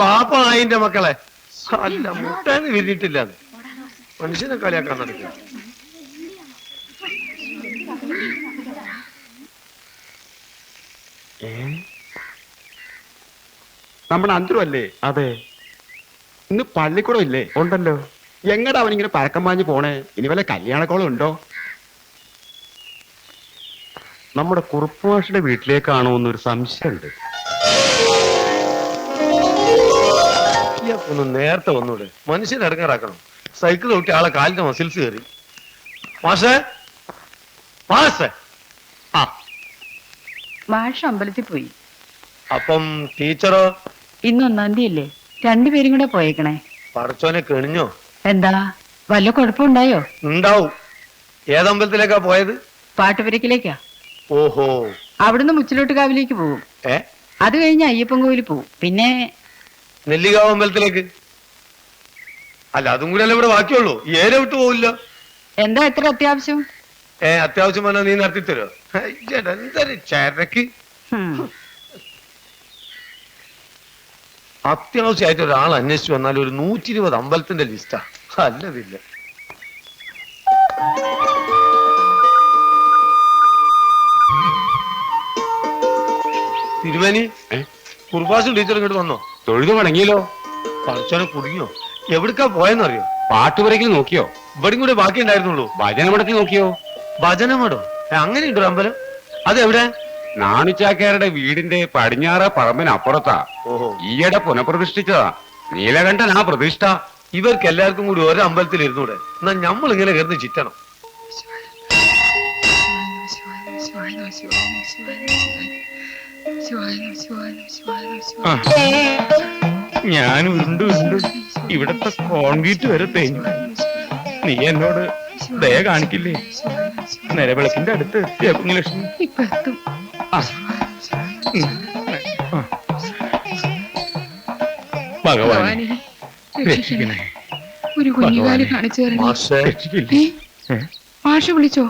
ബാപ്പ ആയിന്റെ മക്കളെ അല്ല മുട്ടാന്ന് വിരിഞ്ഞിട്ടില്ല മനുഷ്യനെ കളിയാക്കാൻ നടക്കുക. നമ്മുടെ അന്തരല്ലേ? അതെ. ഇന്ന് പള്ളിക്കൂടം ഇല്ലേ? ഉണ്ടല്ലോ. എങ്ങടാ അവനിങ്ങനെ പഴക്കം പാഞ്ഞ് പോണേ? ഇനി വല്ല കല്യാണക്കോളം ഉണ്ടോ? നമ്മുടെ കുറുപ്പ് മാഷിയുടെ വീട്ടിലേക്കാണോ എന്നൊരു സംശയമുണ്ട്. ഒന്ന് നേരത്തെ വന്നൂടെ? മനുഷ്യനെ ഇറങ്ങാറാക്കണം. സൈക്കിൾ തൊട്ടി ആളെ കാലിന്റെ മസിൽസ് കയറി. മാഷേ മാഷേ ആ മാഷ് അമ്പലത്തിൽ പോയി. അപ്പം ടീച്ചറോ? ഇന്ന് 1-ാം തീയതി അല്ലേ? രണ്ടുപേരും കൂടെ പോയേക്കണേ. പടച്ചോനെ കെണിഞ്ഞോ? എന്താ വല്ല കുഴപ്പമുണ്ടായോ? ഉണ്ടാവും. ഏതമ്പലത്തിലേക്കാ പോയത്? പാട്ടുപുരക്കിലേക്കാ. ഓഹോ. അവിടുന്ന് മുച്ചിലോട്ടുകാവിലേക്ക് പോകും. അത് കഴിഞ്ഞ് അയ്യപ്പൻ കോവിൽ പോകും. പിന്നെ നെല്ലിക്കാവ് അമ്പലത്തിലേക്ക്. അല്ല അതും കൂടെ അല്ലേ ഇവിടെ ബാക്കിയുള്ളൂ. ഏരെ വിട്ടു പോവില്ല. എന്താ എത്ര അത്യാവശ്യം? അത്യാവശ്യം പറഞ്ഞാൽ നീ നടത്തി തരുമോ? എന്തൊരു ചരക്ക്. അത്യാവശ്യമായിട്ട് ഒരാൾ അന്വേഷിച്ചു വന്നാൽ ഒരു 120 അമ്പലത്തിന്റെ ലിസ്റ്റാ. അല്ലതില്ല. തിരുമേനി കുർബാസും ടീച്ചറും ഇങ്ങോട്ട് വന്നോ? തൊഴുതു മടങ്ങിയല്ലോ. പടച്ചോനെ കുടുങ്ങിയോ? എവിടക്കാ പോയെന്നറിയോ? പാട്ടുപുരക്കിൽ നോക്കിയോ? ഇവിടെയും കൂടെ ബാക്കി ഉണ്ടായിരുന്നുള്ളൂ. ഭജനമടത്തിൽ നോക്കിയോ? ഭജനമടോ? അങ്ങനെയുണ്ടോ അമ്പലം? അതെവിടെ? നാണിച്ചാക്കാരുടെ വീടിന്റെ പടിഞ്ഞാറ് പറമ്പിന് അപ്പുറത്താ. ഓഹോ. ഈയിടെ പുനഃപ്രതിഷ്ഠിച്ചതാ. നീലകണ്ഠൻ ആ പ്രതിഷ്ഠ. ഇവർക്ക് എല്ലാവർക്കും കൂടി ഒരേ അമ്പലത്തിൽ ഇരുന്നൂടെ? എന്നാ നമ്മൾ ഇങ്ങനെ കിടന്ന് ചിറ്റണം. ഞാൻ ഉരുണ്ടു ഇവിടത്തെ കോൺക്രീറ്റ് വരെ തേഞ്ഞു. നീ എന്നോട് ദയ കാണിക്കില്ലേ? നിലവിളക്കിന്റെ അടുത്ത് എത്തിയ കുഞ്ഞലക്ഷ്മി. ഭഗവാനെ രക്ഷിക്കണേ. ഒരു കുഞ്ഞുകാലി കാണിച്ചു തരണേ. മാഷ് വിളിച്ചോ?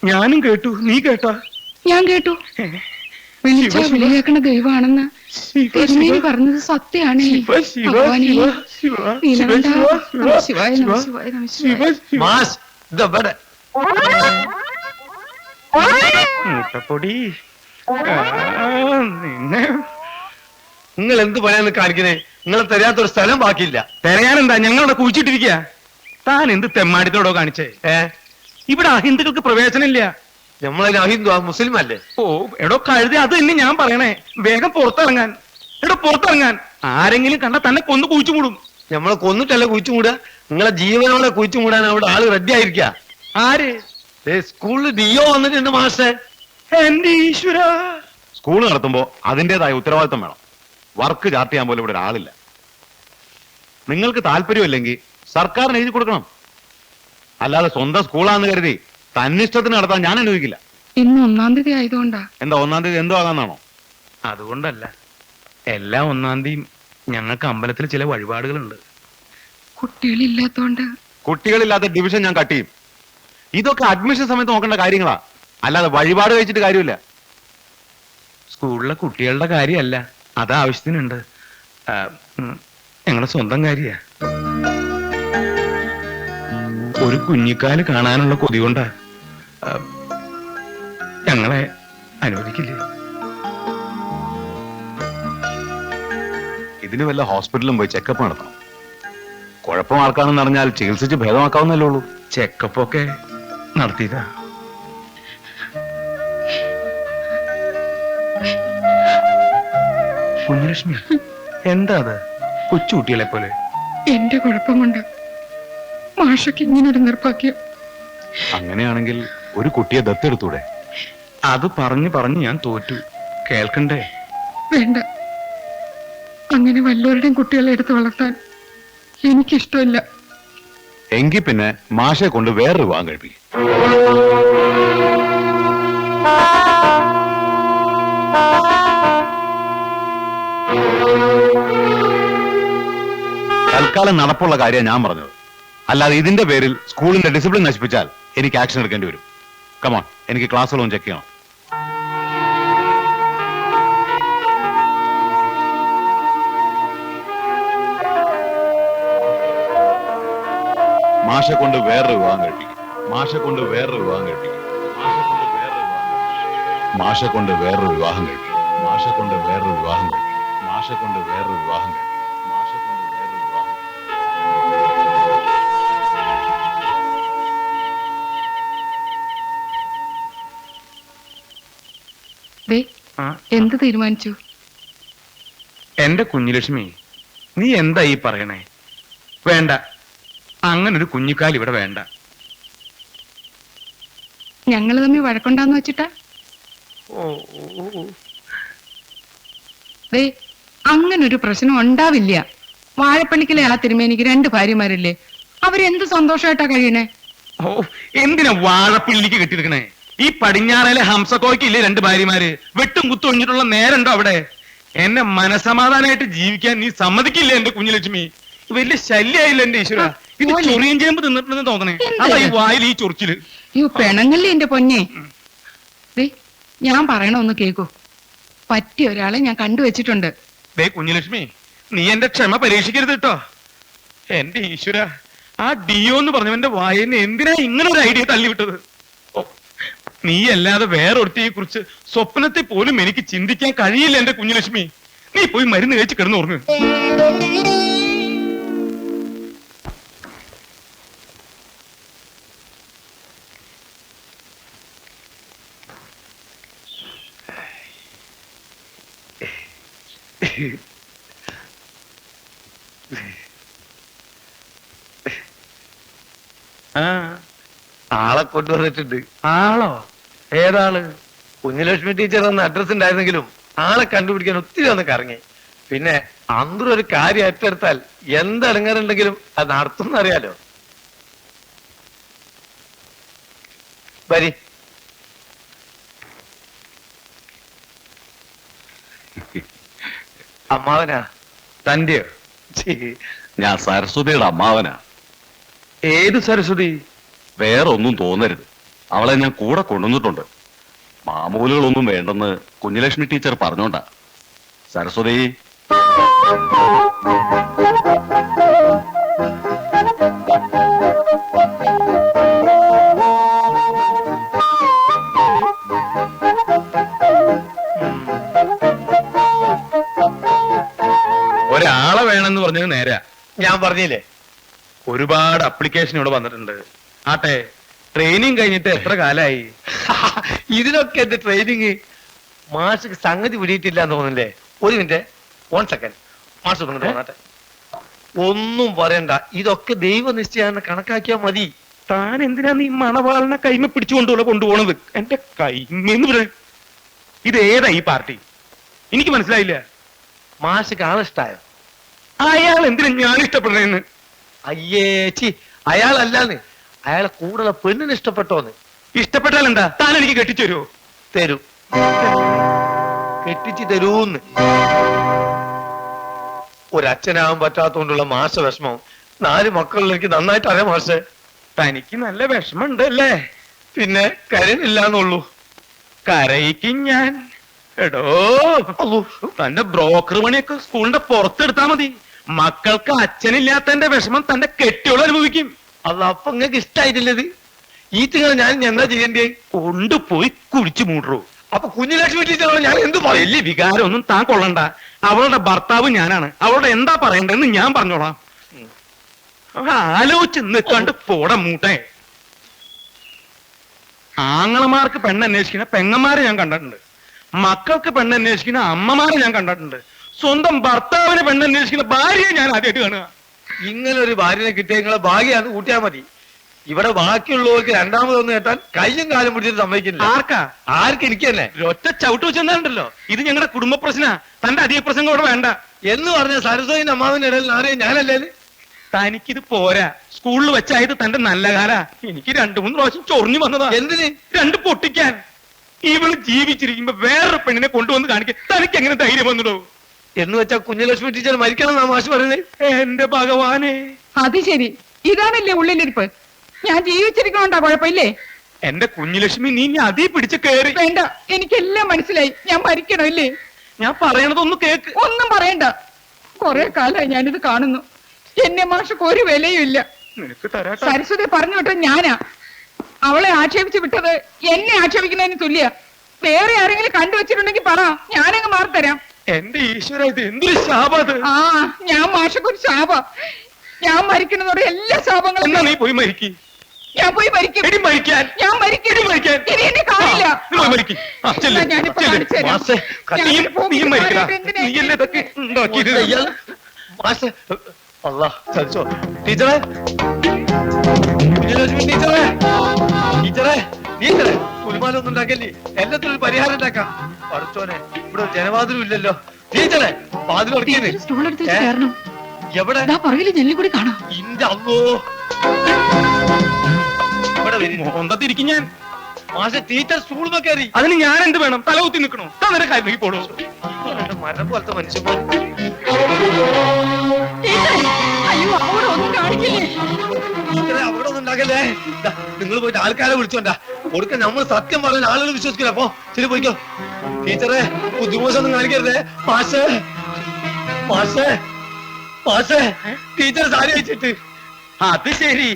ഞാനും കേട്ടു. നീ കേട്ടാ? ഞാൻ കേട്ടു. വിളിച്ചാ വിളി കേൾക്കണ ദൈവമാണെന്ന് തിരുമേനി പറഞ്ഞത് സത്യാണ്. മുട്ടപ്പൊടി നിന്നെ നിങ്ങൾ എന്ത് പണിയാന്ന് കാണിക്കണേ? നിങ്ങളെ തരാത്തൊരു സ്ഥലം ബാക്കിയില്ല. തെരയാനെന്താ? ഞങ്ങളുടെ കുഴിച്ചിട്ടിരിക്കുക. താൻ എന്ത് തെമ്മാടിത്തോടോ കാണിച്ചേ? ഇവിടെ അഹിന്ദുക്കൾക്ക് പ്രവേശനമില്ല. നമ്മളതിന് അഹിന്ദു മുസ്ലിം അല്ലേ? ഓ എടോ കഴുതി, അത് തന്നെ ഞാൻ പറയണേ. വേഗം പുറത്തിറങ്ങാൻ. എടോ പുറത്തിറങ്ങാൻ. ആരെങ്കിലും കണ്ടാ തന്നെ കൊന്നു കുഴിച്ചു മൂടും. നമ്മളെ കൊന്നിട്ടല്ല കുഴിച്ചു മൂടുക. നിങ്ങളെ ജീവനോടെ കുഴിച്ചു മൂടാൻ അവിടെ ആള് റെഡി ആയിരിക്ക. ആര്? സ്കൂളിൽ ഡിഒ വന്നിട്ടുണ്ട് മാഷേ. എന്റെ ഈശ്വര. സ്കൂൾ നടത്തുമ്പോ അതിന്റേതായ ഉത്തരവാദിത്വം വേണം. വർക്ക് ചാർട്ട് ചെയ്യാൻ പോലും ഇവിടെ ഒരാളില്ല. നിങ്ങൾക്ക് താല്പര്യമില്ലെങ്കിൽ സർക്കാരിന് എഴുതി കൊടുക്കണം. അല്ലാതെ സ്വന്തം സ്കൂളാന്ന് കരുതി തന്നിഷ്ടത്തിന് നടത്താൻ ഞാൻ അനുവദിക്കില്ല. ഇന്ന് 1-ാം തീയതി ആയതുകൊണ്ടാ. എന്താ 1-ാം തീയതി എന്തോ ആകാന്നാണോ? അതുകൊണ്ടല്ല. എല്ലാ 1-ാം തീയതി ഞങ്ങൾക്ക് അമ്പലത്തിൽ ചില വഴിപാടുകളുണ്ട്. കുട്ടികളില്ലാത്തോണ്ട്. കുട്ടികളില്ലാത്ത ഡിവിഷൻ ഞാൻ കട്ട് ചെയ്യും. ഇതൊക്കെ അഡ്മിഷൻ സമയത്ത് നോക്കേണ്ട കാര്യങ്ങളാ. അല്ലാതെ വഴിപാട് കഴിച്ചിട്ട് കാര്യമില്ല. സ്കൂളിലെ കുട്ടികളുടെ കാര്യമല്ല, അത് ആവശ്യത്തിനുണ്ട്. ഞങ്ങളുടെ സ്വന്തം കാര്യ. ഒരു കുഞ്ഞിക്കാല് കാണാനുള്ള കൊതി കൊണ്ടാ. ഞങ്ങളെ അനുവദിക്കില്ലേ? ഇതിന് വല്ല ഹോസ്പിറ്റലിലും പോയി ചെക്കപ്പ് നടത്തണം. കുഴപ്പം ആർക്കാണെന്ന് അറിഞ്ഞാൽ ചികിത്സിച്ച് ഭേദമാക്കാവുന്നല്ലേ ഉള്ളൂ. ചെക്കപ്പൊക്കെ നടത്തിയതാ. കുഞ്ഞലക്ഷ്മി, എന്താ അത്? കൊച്ചുകുട്ടികളെ പോലെ. എന്റെ കുഴപ്പം കൊണ്ട് മാഷക്ക് ഇങ്ങനൊരു നിർഭാഗ്യം. അങ്ങനെയാണെങ്കിൽ ഒരു കുട്ടിയെ ദത്തെടുത്തൂടെ? അത് പറഞ്ഞു ഞാൻ തോറ്റു. കേൾക്കണ്ടേ? വേണ്ട. അങ്ങനെ വല്ലവരുടെയും കുട്ടികളെ എടുത്ത് വളർത്താൻ എനിക്കിഷ്ടമില്ല. എങ്കിൽ പിന്നെ മാഷെ കൊണ്ട് വേറൊരു വിവാഹം കഴിപ്പിക്കും. തൽക്കാലം നടപ്പുള്ള കാര്യം ഞാൻ പറഞ്ഞത്. അല്ലാതെ ഇതിന്റെ പേരിൽ സ്കൂളിന്റെ ഡിസിപ്ലിൻ നശിപ്പിച്ചാൽ എനിക്ക് ആക്ഷൻ എടുക്കേണ്ടി വരും. കമോൺ, എനിക്ക് ക്ലാസ്സുകളൊന്നും ചെക്ക് ചെയ്യണം. മാഷെ കൊണ്ട് വേറൊരു വിവാഹം കഴിപ്പിക്കും. മാഷെ കൊണ്ട് വേറൊരു വിവാഹം കഴിപ്പിക്കും. മാഷെ കൊണ്ട് വേറൊരു വിവാഹം കഴിപ്പിക്കും. മാഷെ കൊണ്ട് വേറൊരു വിവാഹം കഴിപ്പിക്കും. മാഷെ കൊണ്ട് വേറൊരു വിവാഹം കഴിപ്പിക്കും. മാഷെ കൊണ്ട് വേറൊരു വിവാഹം ദേ ആ, എന്ത് തീരുമാനിച്ചു? എന്റെ കുഞ്ഞുലക്ഷ്മി, നീ എന്താ ഈ പറയണേ? വേണ്ട, അങ്ങനൊരു കുഞ്ഞിക്കാൽ ഇവിടെ വേണ്ട. ഞങ്ങള് തമ്മിൽ വഴക്കുണ്ടാന്ന് വെച്ചിട്ടാ? ദേ അങ്ങനൊരു പ്രശ്നം ഉണ്ടാവില്ല. വാഴപ്പള്ളിക്കലെ ആ തിരുമേനിക്ക് 2 ഭാര്യമാരില്ലേ? അവരെന്ത് സന്തോഷമായിട്ടാ കഴിയണേ? ഓ, എന്തിനാ വാഴപ്പിള്ളിക്ക് കെട്ടിയെടുക്കണേ? ഈ പടിഞ്ഞാറയിലെ ഹംസക്കോയ്ക്ക് ഇല്ലേ 2 ഭാര്യമാര്? വെട്ടും കുത്തും ഒഴിഞ്ഞിട്ടുള്ള നേരണ്ടോ അവിടെ? എന്നെ മനസമാധാനമായിട്ട് ജീവിക്കാൻ നീ സമ്മതിക്കില്ല എന്റെ കുഞ്ഞുലക്ഷ്മി. വലിയ ശല്യായില്ല എന്റെ ഈശ്വര. ഇത് മോനെ. ചൊറിയൻ ചേമ്പ് തിന്നിട്ടുണ്ടെന്ന് തോന്നണേ. എന്ത്? അതാ ഈ വായിൽ ഈ ചൊറിച്ചില്. അയ്യോ പെണങ്ങല്ലേ എന്റെ പൊന്നെ. ദേ ഞാൻ പറയണ ഒന്ന് കേക്കൂ. പറ്റിയ ഒരാളെ ഞാൻ കണ്ടുവച്ചിട്ടുണ്ട്. ദേ കുഞ്ഞുലക്ഷ്മി, നീ എന്റെ ക്ഷമ പരീക്ഷിക്കരുത് കേട്ടോ. എന്റെ ഈശ്വര, ആ ഡിയോ എന്ന് പറഞ്ഞവന്റെ വായനെ എന്തിനാ ഇങ്ങനെ ഒരു ഐഡിയ തള്ളിവിട്ടത്? ഓ, നീ അല്ലാതെ വേറൊരുത്തിയെ കുറിച്ച് സ്വപ്നത്തിൽ പോലും എനിക്ക് ചിന്തിക്കാൻ കഴിയില്ല എന്റെ കുഞ്ഞുലക്ഷ്മി. നീ പോയി മരുന്ന് കഴിച്ച് കിടന്നു ഉറങ്ങ്. ആ, ആളെ കൊണ്ടുവന്നിട്ടുണ്ട്. ആളോ? ഏതാള്? കുഞ്ഞുലക്ഷ്മി ടീച്ചർ എന്ന അഡ്രസ് ഉണ്ടായിരുന്നെങ്കിലും ആളെ കണ്ടുപിടിക്കാൻ ഒത്തിരി ഒന്ന് കറങ്ങി. പിന്നെ അന്തരം ഒരു കാര്യം ഏറ്റെടുത്താൽ എന്തിറങ്ങാറുണ്ടെങ്കിലും അത് നടത്തുന്ന അറിയാലോ. വരി. അമ്മാവനാ? തന്റെ? ഛീ, ഞാൻ സരസ്വതിയുടെ അമ്മാവനാ. ഏത് സരസ്വതി? വേറെ ഒന്നും തോന്നരുത്, അവളെ ഞാൻ കൂടെ കൊണ്ടുവന്നിട്ടുണ്ട്. മാമൂലുകളൊന്നും വേണ്ടെന്ന് കുഞ്ഞുലക്ഷ്മി ടീച്ചർ പറഞ്ഞോണ്ടാ. സരസ്വതി, ഒരാളെ വേണമെന്ന് പറഞ്ഞത് നേരാ. ഞാൻ പറഞ്ഞില്ലേ? ഒരുപാട് അപ്ലിക്കേഷൻ ഇവിടെ വന്നിട്ടുണ്ട്. ആട്ടെ, ട്രെയിനിങ് കഴിഞ്ഞിട്ട് എത്ര കാലായി? ഇതിനൊക്കെ എന്റെ ട്രെയിനിങ് മാഷക്ക് സംഗതി പിടിയിട്ടില്ല എന്ന് തോന്നുന്നില്ലേ? ഒരു മിനിറ്റ്, 1 സെക്കൻഡ്. മാഷ് ഇങ്ങോട്ട് വന്നാട്ടെ. ഒന്നും പറയണ്ട, ഇതൊക്കെ ദൈവനിശ്ചയാന്ന് കണക്കാക്കിയാ മതി. താൻ എന്തിനാ നീ മണവാളിനെ കൈമ കൊണ്ടുപോണത്? എന്റെ കൈമെന്ന് പറ. ഇത് ഏതാ ഈ പാർട്ടി? എനിക്ക് മനസ്സിലായില്ല. മാഷക്ക് ആളിഷ്ടായോ? അയാൾ എന്തിനാ ഞാൻ ഇഷ്ടപ്പെടണേന്ന്? അയ്യേച്ചി, അയാളല്ലാന്ന്, അയാളെ കൂടെയുള്ള പെണ്ണിന് ഇഷ്ടപ്പെട്ടോന്ന്. ഇഷ്ടപ്പെട്ടാൽ എന്താ? താൻ എനിക്ക് കെട്ടിച്ചു തരുമോ? തരൂ, കെട്ടിച്ച് തരൂന്ന്. ഒരച്ഛനാവാൻ പറ്റാത്തോണ്ടുള്ള മാഷ വിഷമം 4 മക്കളിൽ എനിക്ക് നന്നായിട്ട് അറിയാം മാഷെ. തനിക്ക് നല്ല വിഷമുണ്ട് അല്ലേ? പിന്നെ കരനില്ലാന്നുള്ളൂ. കരയിക്കും ഞാൻ. എടോ, തന്റെ ബ്രോക്കർ പണിയൊക്കെ സ്കൂളിന്റെ പുറത്തെടുത്താ മതി. മക്കൾക്ക് അച്ഛനില്ലാത്തതിന്റെ വിഷമം തന്റെ കെട്ടിയോൾ അനുഭവിക്കും. അത് അപ്പൊ നിങ്ങൾക്ക് ഇഷ്ടായിട്ടില്ലത്? ഈ തിങ്കൾ ഞാൻ എന്താ ചെയ്യണ്ടേ? കൊണ്ടുപോയി കുഴിച്ചു മൂടൂ. അപ്പൊ കുഞ്ഞുലക്ഷ്മി ടീച്ചറോട് ഞാൻ എന്ത് പറയും? വലിയ വികാരമൊന്നും താൻ കൊള്ളണ്ട. അവളുടെ ഭർത്താവ് ഞാനാണ്. അവളോട് എന്താ പറയണ്ടെന്ന് ഞാൻ പറഞ്ഞോളാം. ആലോചിച്ച് നിൽക്കാണ്ട് പോടെ മൂട്ടെ. ആങ്ങളമാർക്ക് പെണ്ണന്വേഷിക്കുന്ന പെങ്ങന്മാരെ ഞാൻ കണ്ടിട്ടുണ്ട്. മക്കൾക്ക് പെണ്ണന്വേഷിക്കുന്ന അമ്മമാരെ ഞാൻ കണ്ടിട്ടുണ്ട്. സ്വന്തം ഭർത്താവിന് പെണ്ണന്വേഷിക്കുന്ന ഭാര്യയെ ഞാൻ ആദ്യമായിട്ട് കാണുക. ഇങ്ങനെ ഒരു ഭാര്യനെ കിട്ടിയ നിങ്ങളെ ഭാഗ്യാന്ന് കൂട്ടിയാൽ മതി. ഇവിടെ ബാക്കിയുള്ളവർക്ക് രണ്ടാമതൊന്നും കേട്ടാൽ കയ്യും കാലും പിടിച്ചിട്ട് സമ്മതിക്കില്ല. ആർക്കാ? ആർക്ക്? എനിക്ക് തന്നെ. ഒറ്റ ചവിട്ട് വെച്ചെന്നാണ്ടല്ലോ. ഇത് ഞങ്ങളുടെ കുടുംബ പ്രശ്ന. തന്റെ അധിക പ്രസംഗം ഇവിടെ വേണ്ട. എന്ന് പറഞ്ഞ സരസ്വതിന്റെ അമ്മാവിന്റെ ഇടയിൽ ആരെയും ഞാനല്ലേ? തനിക്കിത് പോരാ. സ്കൂളിൽ വെച്ചായത് തന്റെ നല്ല കാലാ. എനിക്ക് 2-3 പ്രാവശ്യം ചൊറിഞ്ഞു വന്നതാ. എന്തിന്? 2 പൊട്ടിക്കാൻ. ഇവള് ജീവിച്ചിരിക്കുമ്പോ വേറൊരു പെണ്ണിനെ കൊണ്ടുവന്ന് കാണിക്കാൻ തനിക്ക് എങ്ങനെ ധൈര്യം വന്നിടോ? എന്ന് വെച്ചാ കുഞ്ഞുലക്ഷ്മി ടീച്ചർ മരിക്കണം എന്നാ മാഷ് പറയുന്നത്? എന്റെ ഭഗവാനെ, അത് ശരി, ഇതാണല്ലേ ഉള്ളിലിരിപ്പ്. ഞാൻ ജീവിച്ചിരിക്കണോണ്ടാ കുഴപ്പമില്ലേ? എന്റെ കുഞ്ഞുലക്ഷ്മി, നീ അതീ പിടിച്ച് കേറി. വേണ്ട, എനിക്കെല്ലാം മനസ്സിലായി. ഞാൻ മരിക്കണോ ഇല്ലേ? ഞാൻ പറയണതൊന്ന് കേക്ക്. ഒന്നും പറയണ്ട. കുറെ കാലമായി ഞാനിത് കാണുന്നു. എന്നെ മാഷക്ക് ഒരു വിലയും ഇല്ല. നിനക്ക് തരാട്ടോ. സരസ്വതി പറഞ്ഞു വിട്ടത് ഞാനാ. അവളെ ആക്ഷേപിച്ച് വിട്ടത് എന്നെ ആക്ഷേപിക്കുന്നതിന് തുല്യ. വേറെ ആരെങ്കിലും കണ്ടുവച്ചിട്ടുണ്ടെങ്കിൽ പറ, ഞാനങ്ങ് മാറിത്തരാം. എന്റെ ഈശ്വര, ഇത് എന്തൊരു ശാപത്. ആ, ഞാൻ മാഷക്കൊരു ശാപ. ഞാൻ മരിക്കുന്നതോടെ എല്ലാ ശാപങ്ങളും. എന്നാ നീ പോയി മരിക്കി. ഞാൻ പോയി മരിക്കും. എടി മരിക്കാൻ. ഞാൻ മരിക്കും. എടി മരിക്കാൻ. ഇനി എന്നെ കാണില്ല. നീ പോയി മരിക്ക്. ആ, ചെല്ല്, ഞാനിപ്പോ ചെല്ല്. കാണിച്ചു തരാം. മാഷെ, നീ മരിക്കടാ. നീയല്ലേ ഇതൊക്കെ ഉണ്ടാക്കിയത്. ഇയാള് മാഷെ, അല്ലാ, ചതിച്ചോ. ടീച്ചറെ, കുഞ്ഞലക്ഷ്മി ടീച്ചറെ, ടീച്ചറെ, ടീച്ചറെ, കുലുമാലൊന്നും ഉണ്ടാക്കല്ലേ, എല്ലാത്തിനും ഒരു പരിഹാരം ഉണ്ടാക്കാം. പഠിച്ചോനെ, ഇവിടെ ഒരു ജനവാതിലും ഇല്ലല്ലോ. ടീച്ചറെ, വാതിൽ ഉറക്കിയത് സ്റ്റൂൾ എടുത്ത് വെച്ച് കയറണം. എവിടെ? പുറകില് ജനലിൽ കൂടി കാണാം. ഇന്റെ അല്ലോ, ഇവിടെ വരും. കൊന്തത്തിരിക്കും ഞാൻ. മാഷെ, ടീച്ചർ സ്റ്റൂൾ കയറി. അതിന് ഞാൻ എന്ത് വേണം? തല കുത്തി നിൽക്കണോ? തന്നെ കാര്യം പോടോ. മരം പോലത്തെ മനുഷ്യന്മാർ. അയ്യോ, അവിടെ ഒന്നും കാണിക്കില്ലേ. ടീച്ചറെ, അവിടെ ഒന്നും ഉണ്ടാക്കല്ലേ. നിങ്ങൾ പോയിട്ട് ആൾക്കാരെ വിളിച്ചോണ്ടാ കൊടുക്കാൻ. നമ്മൾ സത്യം പറഞ്ഞ ആളുകൾ വിശ്വസിക്കില്ല. അപ്പൊ ശരി, പോയിക്കോ. ടീച്ചറെ, ബുദ്ധിമോശമൊന്നും കാണിക്കരുതേ. മാഷേ, മാഷേ, മാഷേ, ടീച്ചർ സാരി വെച്ചിട്ട് അത് ശരി.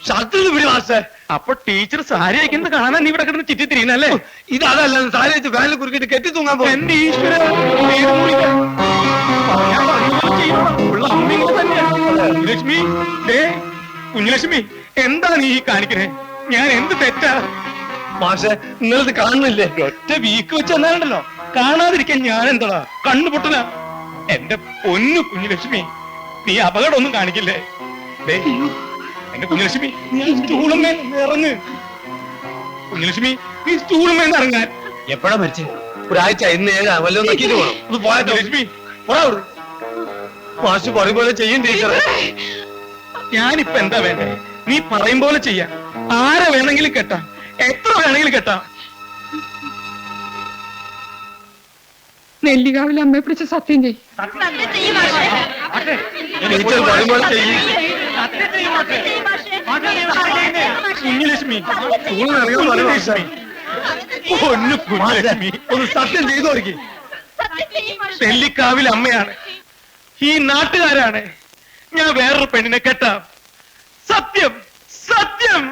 ഷർട്ടിൽ വിടി മാഷേ. അപ്പൊ ടീച്ചർ സാരി അയക്കുന്നത് കാണാൻ നീ ഇവിടെ കിടന്ന് ചിറ്റി തിരിയുന്നല്ലേ? ഇത് അതല്ല, സാരി വെച്ച് ഫാനിൽ കുറുക്കിട്ട് കെട്ടി തൂങ്ങാൻ പോകും. എന്റെ ഈശ്വര, ഏത് മൂളിക്കാ? ഞാൻ പറഞ്ഞതുപോലെ ചെയ്യണം. ഉള്ള അമ്മിങ്ങനെ തന്നെയാ. കുഞ്ഞലക്ഷ്മി, ദേ, കുഞ്ഞലക്ഷ്മി, എന്താ നീ ഈ കാണിക്കണേ? ഞാൻ എന്ത് തെറ്റാ? മാഷേ, നിങ്ങളിത് കാണുന്നില്ലേ? ഒറ്റ വീക്ക് വെച്ച് എന്നാലുണ്ടല്ലോ, കാണാതിരിക്കാൻ ഞാൻ എന്താ കണ്ണുപൊട്ടന? എന്റെ പൊന്നു കുഞ്ഞലക്ഷ്മി, നീ അപകടം ഒന്നും കാണിക്കില്ലേ? ദേ, എന്റെ കുഞ്ഞലക്ഷ്മി, നീ സ്റ്റൂളുമേ ഇറങ്ങ്. കുഞ്ഞലക്ഷ്മി, നീ സ്റ്റൂളുമേ ഇറങ്ങാൻ. എപ്പോഴാ മരിച്ചേ? ഒരാഴ്ച, ഇന്ന് 7 വല്ലതും നോക്കിയിട്ട് പോകണം. ഒന്ന് പോയാട്ടോ. ലക്ഷ്മി, മാഷ് പറയും പോലെ ചെയ്യും ടീച്ചറെ. ഞാനിപ്പോ എന്താ വേണ്ടേ? നീ പറയും പോലെ ചെയ്യാം. ആരെ വേണമെങ്കിലും കെട്ടാം, എത്ര വേണമെങ്കിലും കെട്ടാം. നെല്ലികാവിലെ അമ്മയെ പിടിച്ച് സത്യം ചെയ്യും. ടീച്ചർ പറയും പോലെ ചെയ്യും. കുഞ്ഞലക്ഷ്മി, ഊണിനറിയാൻ പറയും മാഷേ. പൊന്നു കുഞ്ഞലക്ഷ്മി, ഒന്ന് സത്യം ചെയ്തു കൊടുക്കി. നെല്ലിക്കാവിൽ അമ്മയാണ്, ഈ നാട്ടുകാരാണ്. ഞാൻ വേറൊരു പെണ്ണിനെ കെട്ടാം. സത്യം, സത്യം.